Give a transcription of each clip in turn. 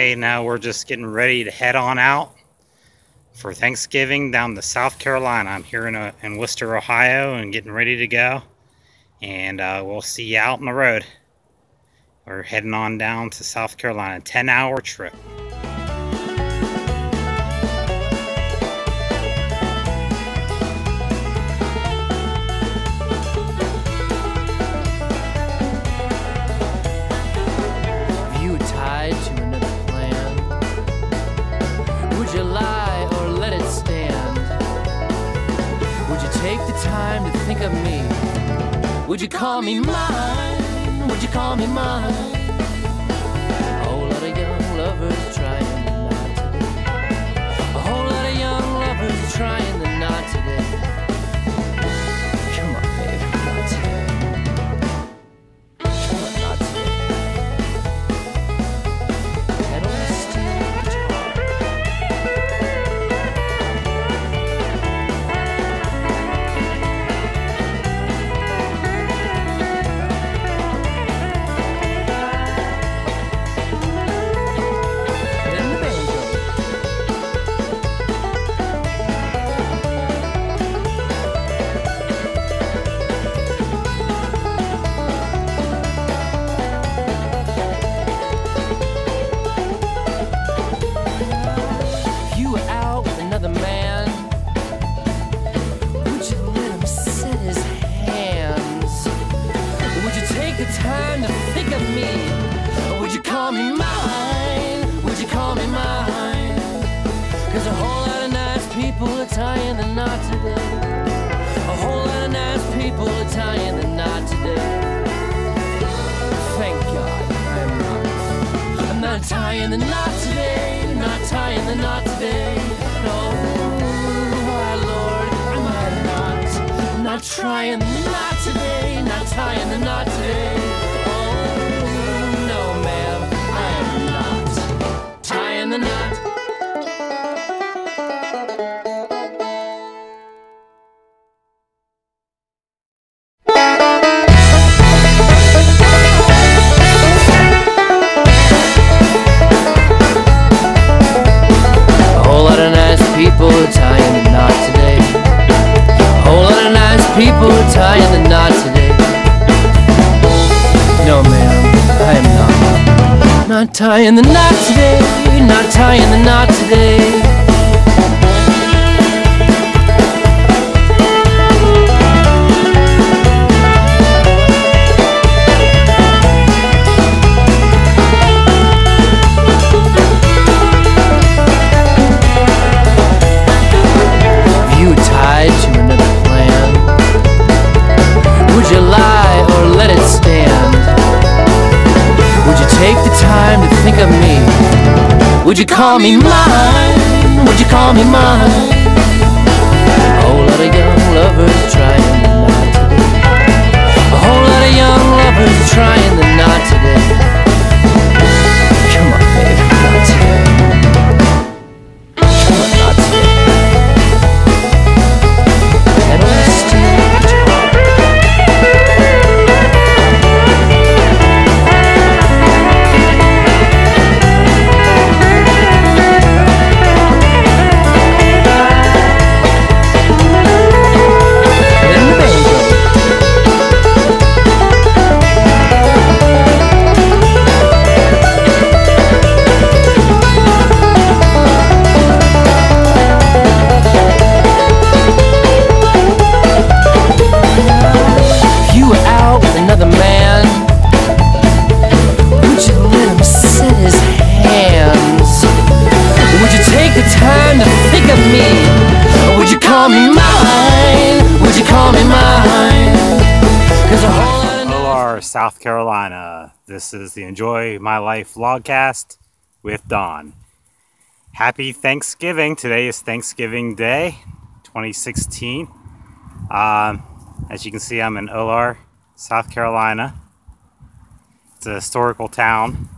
Okay, now we're just getting ready to head on out for Thanksgiving down to South Carolina. I'm here in Worcester, Ohio, and getting ready to go. And we'll see you out on the road. We're heading on down to South Carolina, 10-hour trip. Time to think of me. Would you call me mine? Would you call me mine? A whole lot of young lovers trying the knot today. A whole lot of young lovers trying the knot today. Come on, baby, not today. Come on, not today. That old steel guitar. Time to think of me. Would you call me mine? Would you call me mine? Cause a whole lot of nice people are tying the knot today. A whole lot of nice people are tying the knot today. Thank God I'm not tying the knot today. Not tying the knot today. No, my Lord, am I not trying the knot today. Not tying the knot today. The knot. A whole lot of nice people are tying the knot today. A whole lot of nice people are tying the knot today. No, ma'am, I am not tying the knot today. Not tying the knot today. If you were tied to another plan, would you lie or let it stand? Would you take the time to think of me? Would you call me mine? Would you call me mine? A whole lot of young lovers trying the knot today. A whole lot of young lovers trying the knot today. Come on, baby, not today. Come on, not today. That old steel guitar. South Carolina. This is the Enjoy My Life vlogcast with Don. Happy Thanksgiving. Today is Thanksgiving Day 2016. As you can see, I'm in Olar, South Carolina. It's a historical town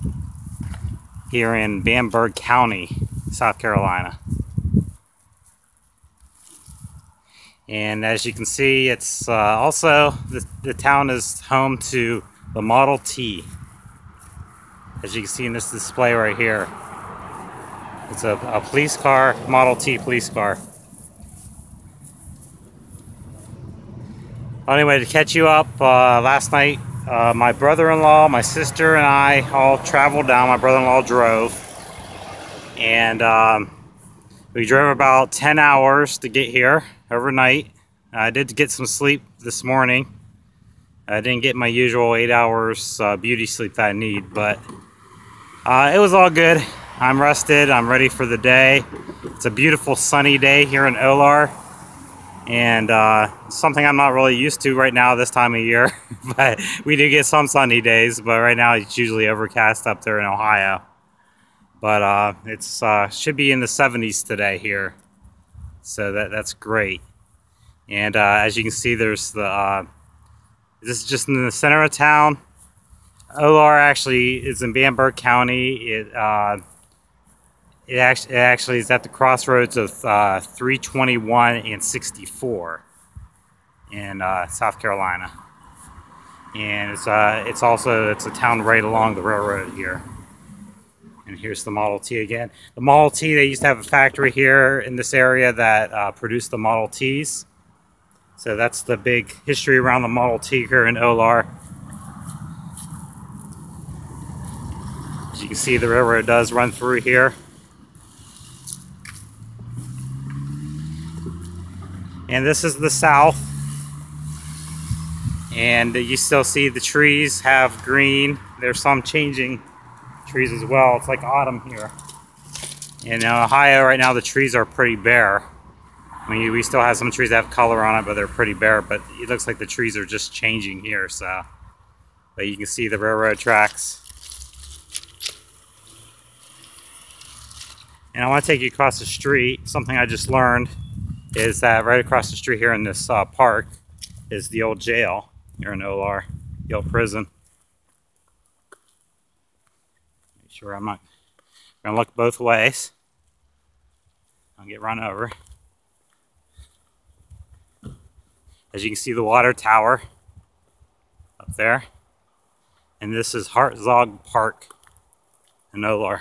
here in Bamberg County, South Carolina. And as you can see, it's also, the town is home to the Model T. As you can see in this display right here. It's a police car, Model T police car. Anyway, to catch you up, last night my brother-in-law, my sister, and I all traveled down. My brother-in-law drove, and we drove about 10 hours to get here overnight. I did get some sleep this morning. I didn't get my usual 8 hours beauty sleep that I need, but it was all good. I'm rested. I'm ready for the day. It's a beautiful sunny day here in Olar, and something I'm not really used to right now this time of year. But we do get some sunny days, but right now it's usually overcast up there in Ohio. But it's should be in the 70s today here, so that's great. And as you can see, there's the this is just in the center of town. Olar actually is in Bamberg County. It actually is at the crossroads of 321 and 64 in South Carolina, and it's a town right along the railroad here. And here's the Model T again. The Model T, they used to have a factory here in this area that produced the Model Ts. So that's the big history around the Model T here in Olar. As you can see, the railroad does run through here. And this is the south. And you still see the trees have green. There's some changing trees as well. It's like autumn here. In Ohio right now, the trees are pretty bare. I mean, we still have some trees that have color on it, but they're pretty bare. But it looks like the trees are just changing here. So, but you can see the railroad tracks. And I want to take you across the street. Something I just learned is that right across the street here in this park is the old jail here in Olar, the old prison. Make sure I'm not going to look both ways. I'll get run over. As you can see, the water tower up there. And this is Hartzog Park in Olar.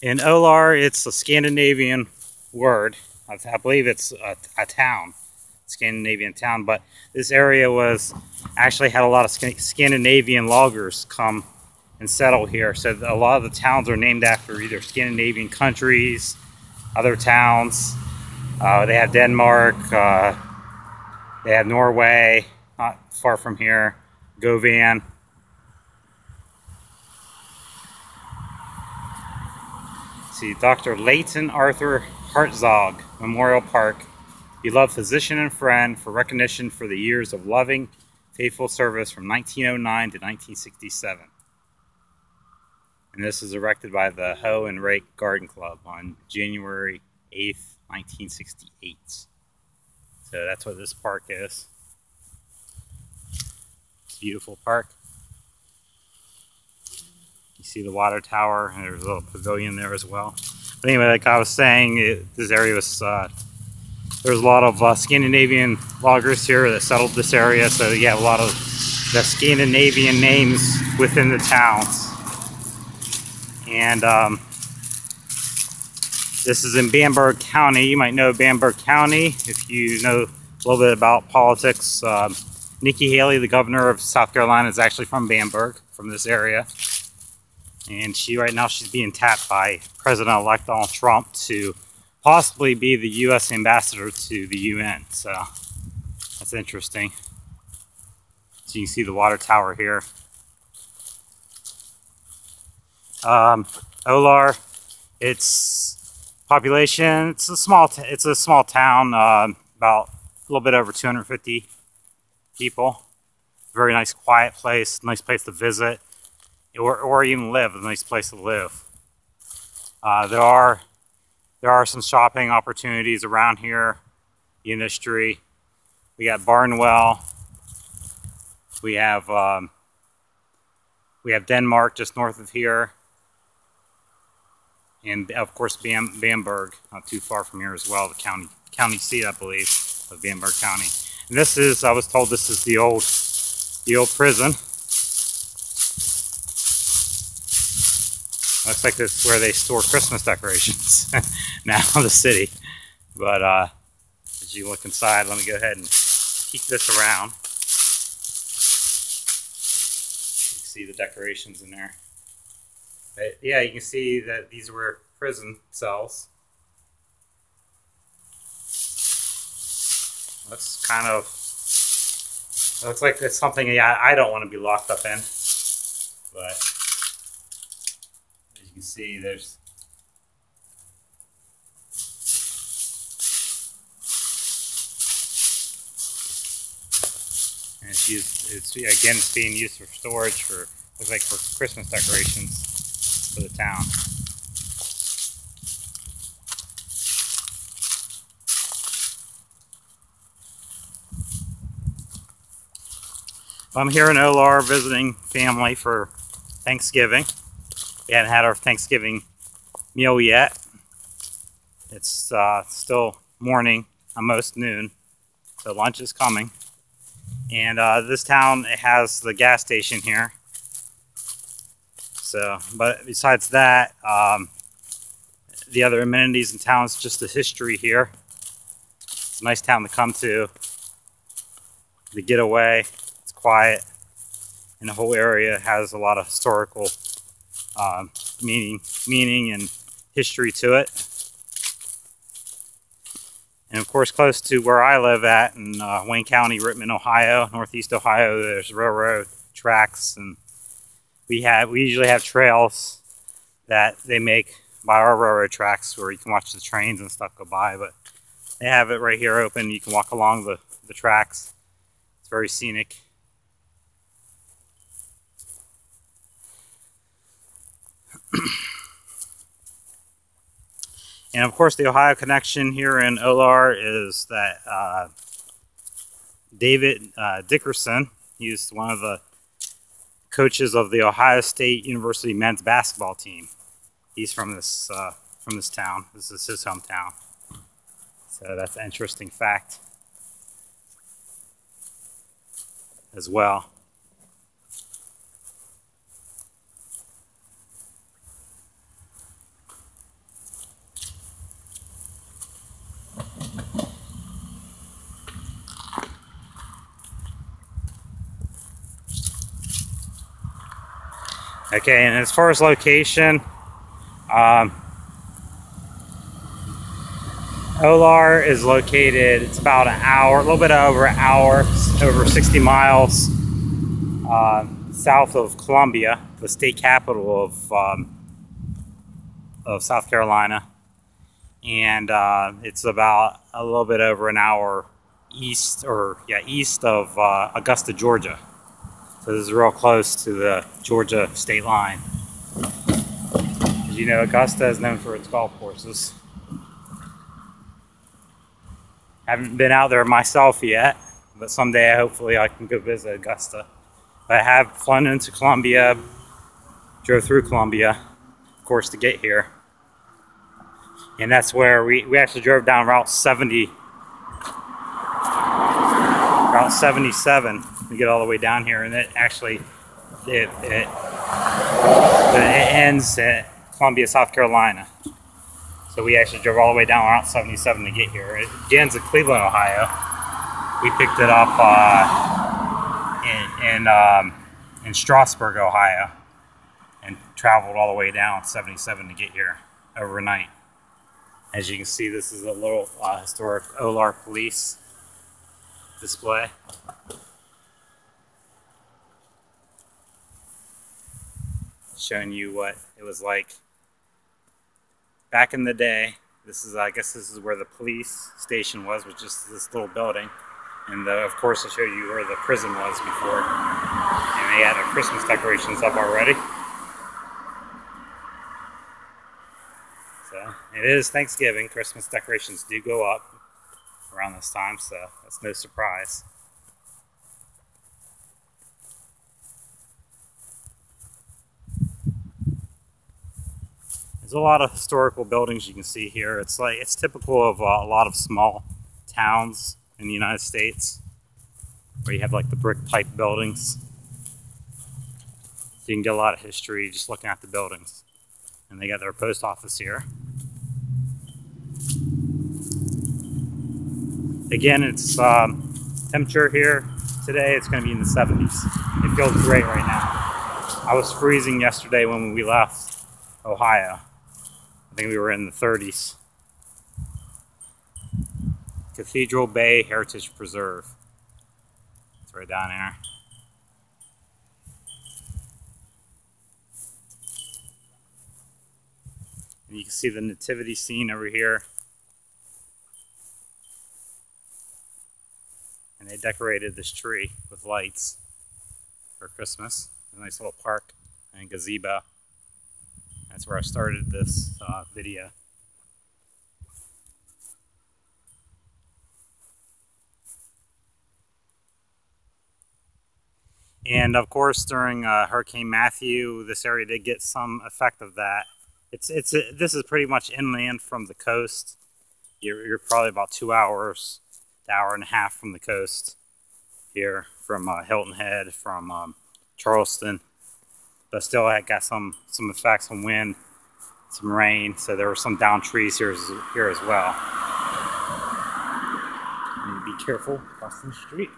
In Olar, it's a Scandinavian word. I believe it's a town, Scandinavian town, but this area actually had a lot of Scandinavian loggers come and settle here. So a lot of the towns are named after either Scandinavian countries, other towns. They have Denmark, they have Norway, not far from here, Govan. See, Dr. Leighton Arthur Hartzog Memorial Park, beloved physician and friend, for recognition for the years of loving, faithful service from 1909 to 1967. And this is erected by the Hoe and Rake Garden Club on January 8th, 1968. So that's what this park is. It's a beautiful park. You see the water tower, and there's a little pavilion there as well. But anyway, like I was saying, this area was, there's a lot of Scandinavian loggers here that settled this area, so you have a lot of the Scandinavian names within the towns. And this is in Bamberg County. You might know Bamberg County if you know a little bit about politics. Nikki Haley, the governor of South Carolina, is actually from Bamberg, from this area. And right now she's being tapped by President-elect Donald Trump to possibly be the U.S. ambassador to the UN. So that's interesting. So you can see the water tower here. Olar, its population, it's a small town, about a little bit over 250 people. Very nice, quiet place, nice place to visit. Or even live, a nice place to live. There are some shopping opportunities around here. The industry. We got Barnwell. We have Denmark just north of here, and of course Bamberg, not too far from here as well. The county seat, I believe, of Bamberg County. And this is, I was told, this is the old the old prison. Looks like this is where they store Christmas decorations now in the city. But as you look inside, let me go ahead and peek this around. You can see the decorations in there. But yeah, you can see that these were prison cells. That's kind of, looks like it's something I don't want to be locked up in. But as you can see, there's and it's used. It's being used for storage for, looks like, for Christmas decorations for the town. I'm here in Olar visiting family for Thanksgiving. We haven't had our Thanksgiving meal yet. It's still morning, almost noon, so lunch is coming. And this town, it has the gas station here. So, but besides that, the other amenities in town is just the history here. It's a nice town to come to get away. It's quiet, and the whole area has a lot of historical meaning and history to it. And of course, close to where I live at in Wayne County, Rittman, Ohio, Northeast Ohio, there's railroad tracks, and we usually have trails that they make by our railroad tracks where you can watch the trains and stuff go by. But they have it right here open. You can walk along the tracks. It's very scenic. And of course, the Ohio connection here in Olar is that David Dickerson, he's one of the coaches of the Ohio State University men's basketball team. He's from this town. This is his hometown. So that's an interesting fact as well. Okay, and as far as location, Olar is located, it's about an hour, a little bit over an hour, over 60 miles south of Columbia, the state capital of South Carolina. And it's about a little bit over an hour east of Augusta, Georgia. So this is real close to the Georgia state line. As you know, Augusta is known for its golf courses. Haven't been out there myself yet, but someday hopefully I can go visit Augusta. But I have flown into Columbia, drove through Columbia, of course, to get here. And that's where we actually drove down Route 77 to get all the way down here, and it actually it ends at Columbia, South Carolina. So we actually drove all the way down Route 77 to get here. It ends at Cleveland, Ohio. We picked it up in Strasburg, Ohio, and traveled all the way down 77 to get here overnight. As you can see, this is a little historic Olar police display. Showing you what it was like back in the day. I guess this is where the police station was just this little building. And of course, I'll show you where the prison was before. And they had their Christmas decorations up already. So it is Thanksgiving. Christmas decorations do go up around this time, so that's no surprise. There's a lot of historical buildings you can see here. It's typical of a lot of small towns in the United States. where you have like the brick pipe buildings. So you can get a lot of history just looking at the buildings. And they got their post office here. Again, it's temperature here today, it's going to be in the 70s. It feels great right now. I was freezing yesterday when we left Ohio. I think we were in the 30s. Cathedral Bay Heritage Preserve. It's right down there. And you can see the nativity scene over here. And they decorated this tree with lights for Christmas. A nice little park and gazebo. That's where I started this video. And of course, during Hurricane Matthew, this area did get some effect of that. This is pretty much inland from the coast. You're probably about 2 hours, an hour and a half from the coast here, from Hilton Head, from Charleston. But still, I got some effects, some wind, some rain. So there were some downed trees here as well. And be careful crossing the street.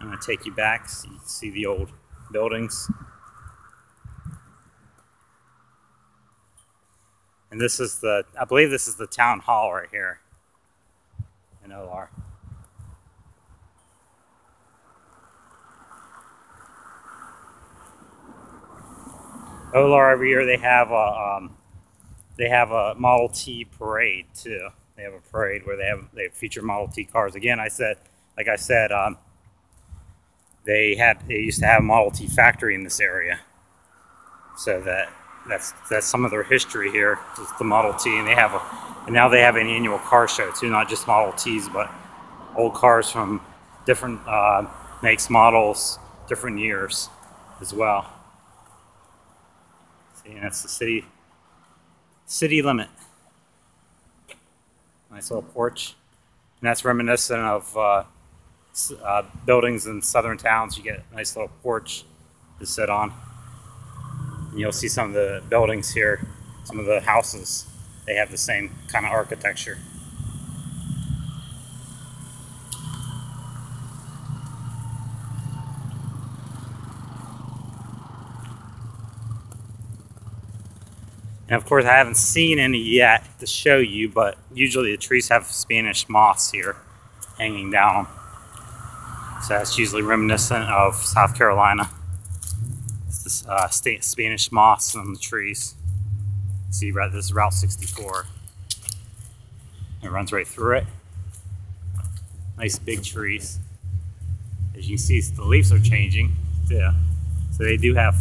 I'm going to take you back so you can see the old buildings. And this is I believe this is the town hall right here in Olar. Olar, every year they have a Model T parade too. They have a parade where they feature Model T cars. Again, like I said, they used to have a Model T factory in this area, so that's some of their history here. Is the Model T, and now they have an annual car show too, not just Model Ts, but old cars from different makes, models, different years as well. See, and that's the city limit. Nice little porch, and that's reminiscent of buildings in southern towns. You get a nice little porch to sit on. And you'll see some of the buildings here, some of the houses, they have the same kind of architecture. And of course, I haven't seen any yet to show you, but usually the trees have Spanish moss here hanging down. So that's usually reminiscent of South Carolina. It's this Spanish moss on the trees. See, this is Route 64. It runs right through it. Nice big trees. As you can see, the leaves are changing. Yeah. So they do have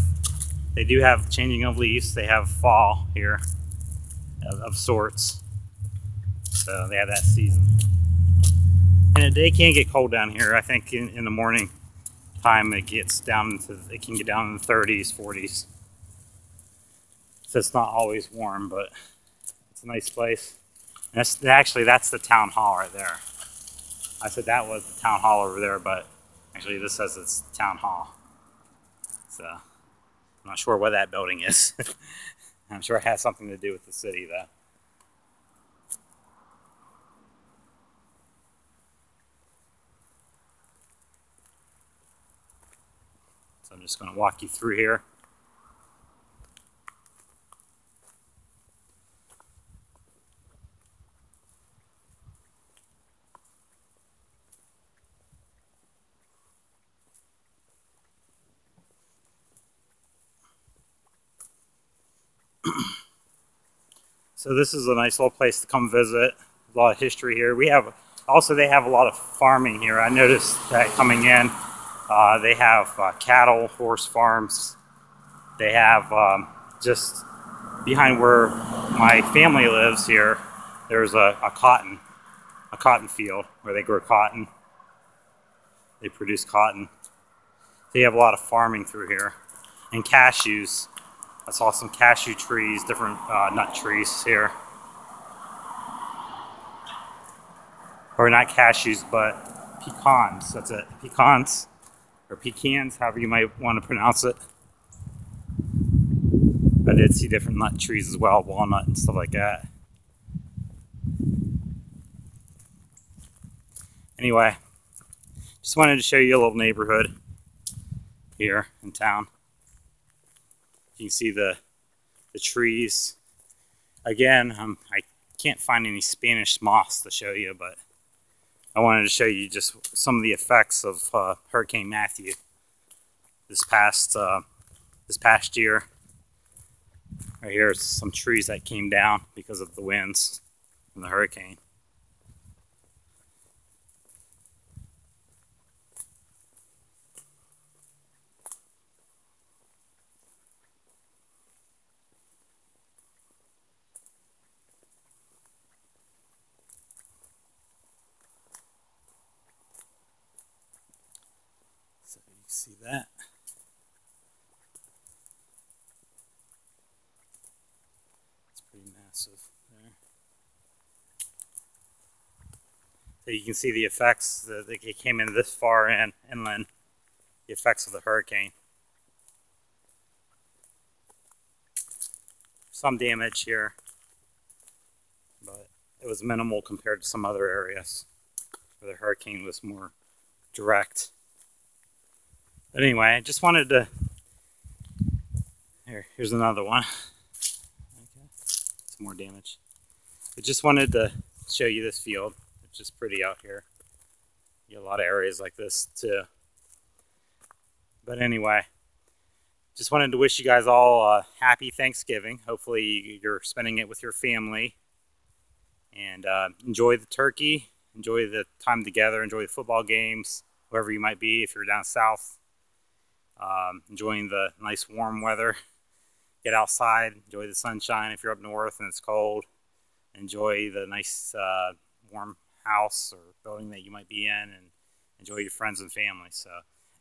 changing of leaves. They have fall here of sorts. So they have that season. And it can get cold down here. I think in the morning time it can get down in the 30s, 40s. So it's not always warm, but it's a nice place. And that's the town hall right there. I said that was the town hall over there, but actually this says it's town hall. So I'm not sure what that building is. I'm sure it has something to do with the city though. So I'm just going to walk you through here. So this is a nice little place to come visit. A lot of history here. They have a lot of farming here. I noticed that coming in. They have cattle, horse farms. They have just behind where my family lives here, there's a cotton field where they grow cotton. They produce cotton. They have a lot of farming through here. And cashews. I saw some cashew trees, different nut trees here. or not cashews, but pecans. That's it, pecans, or pecans, however you might want to pronounce it. I did see different nut trees as well, walnut and stuff like that. Anyway, just wanted to show you a little neighborhood here in town. You can see the trees. Again, I can't find any Spanish moss to show you, but I wanted to show you just some of the effects of Hurricane Matthew this past year. Right here is some trees that came down because of the winds from the hurricane. So you see that. It's pretty massive there. So you can see the effects that they came in this far inland, the effects of the hurricane. Some damage here, but it was minimal compared to some other areas where the hurricane was more direct. But anyway, I just wanted to, here's another one. Okay. Some more damage. I just wanted to show you this field. It's just pretty out here. You get a lot of areas like this too. But anyway, just wanted to wish you guys all a happy Thanksgiving. Hopefully you're spending it with your family. And enjoy the turkey, enjoy the time together, enjoy the football games, wherever you might be. If you're down south, enjoying the nice warm weather. Get outside, enjoy the sunshine. If you're up north and it's cold, enjoy the nice warm house or building that you might be in, and enjoy your friends and family. So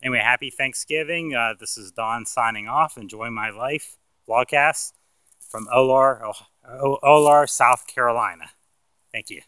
anyway, happy Thanksgiving. This is Don signing off. Enjoy my life vlogcast from Olar, South Carolina. Thank you.